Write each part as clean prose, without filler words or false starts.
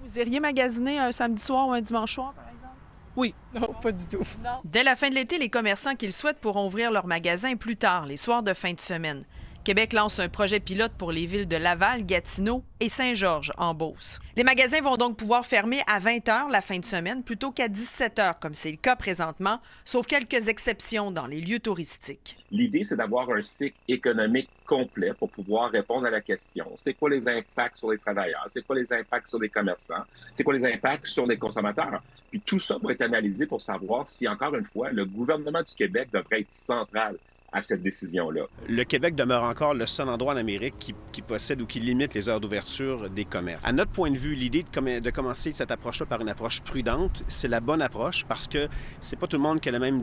Vous iriez magasiner un samedi soir ou un dimanche soir, par exemple? Oui, non, pas du tout. Non. Dès la fin de l'été, les commerçants qui le souhaitent pourront ouvrir leurs magasins plus tard, les soirs de fin de semaine. Québec lance un projet pilote pour les villes de Laval, Gatineau et Saint-Georges en Beauce. Les magasins vont donc pouvoir fermer à 20 h la fin de semaine plutôt qu'à 17 h, comme c'est le cas présentement, sauf quelques exceptions dans les lieux touristiques. L'idée, c'est d'avoir un cycle économique complet pour pouvoir répondre à la question. C'est quoi les impacts sur les travailleurs? C'est quoi les impacts sur les commerçants? C'est quoi les impacts sur les consommateurs? Puis tout ça va être analysé pour savoir si, encore une fois, le gouvernement du Québec devrait être central à cette décision-là. Le Québec demeure encore le seul endroit en Amérique qui possède ou qui limite les heures d'ouverture des commerces. À notre point de vue, l'idée de commencer cette approche-là par une approche prudente, c'est la bonne approche parce que c'est pas tout le monde qui a la même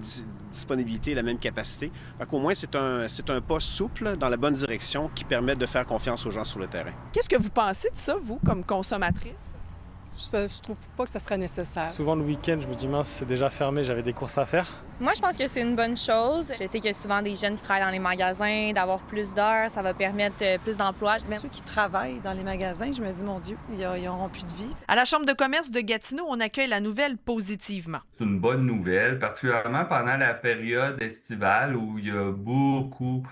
disponibilité, la même capacité. Fait qu'au moins, c'est un pas souple dans la bonne direction qui permet de faire confiance aux gens sur le terrain. Qu'est-ce que vous pensez de ça, vous, comme consommatrice? Je trouve pas que ça serait nécessaire. Souvent, le week-end, je me dis, mince, c'est déjà fermé, j'avais des courses à faire. Moi, je pense que c'est une bonne chose. Je sais qu'il y a souvent des jeunes qui travaillent dans les magasins, d'avoir plus d'heures, ça va permettre plus d'emplois. Ceux qui travaillent dans les magasins, je me dis, mon Dieu, ils n'auront plus de vie. À la Chambre de commerce de Gatineau, on accueille la nouvelle positivement. C'est une bonne nouvelle, particulièrement pendant la période estivale où il y a beaucoup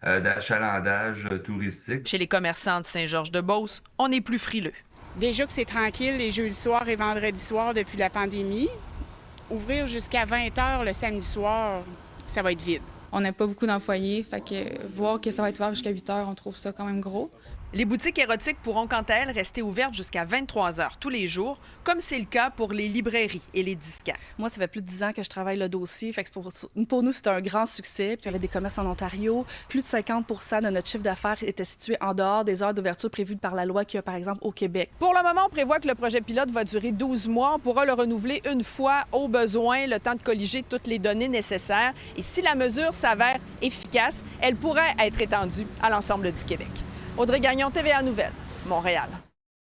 d'achalandage touristique. Chez les commerçants de Saint-Georges-de-Beauce, on est plus frileux. Déjà que c'est tranquille les jeudis soirs et vendredis soirs depuis la pandémie, ouvrir jusqu'à 20 h le samedi soir, ça va être vide. On n'a pas beaucoup d'employés, fait que voir que ça va être ouvert jusqu'à 8 h, on trouve ça quand même gros. Les boutiques érotiques pourront quant à elles rester ouvertes jusqu'à 23 h tous les jours, comme c'est le cas pour les librairies et les disquaires. Moi, ça fait plus de 10 ans que je travaille le dossier. Fait que pour nous, c'est un grand succès. J'avais des commerces en Ontario. Plus de 50 % de notre chiffre d'affaires était situé en dehors des heures d'ouverture prévues par la loi qu'il y a, par exemple, au Québec. Pour le moment, on prévoit que le projet pilote va durer 12 mois. On pourra le renouveler une fois au besoin, le temps de colliger toutes les données nécessaires. Et si la mesure s'avère efficace, elle pourrait être étendue à l'ensemble du Québec. Audrey Gagnon, TVA Nouvelles, Montréal.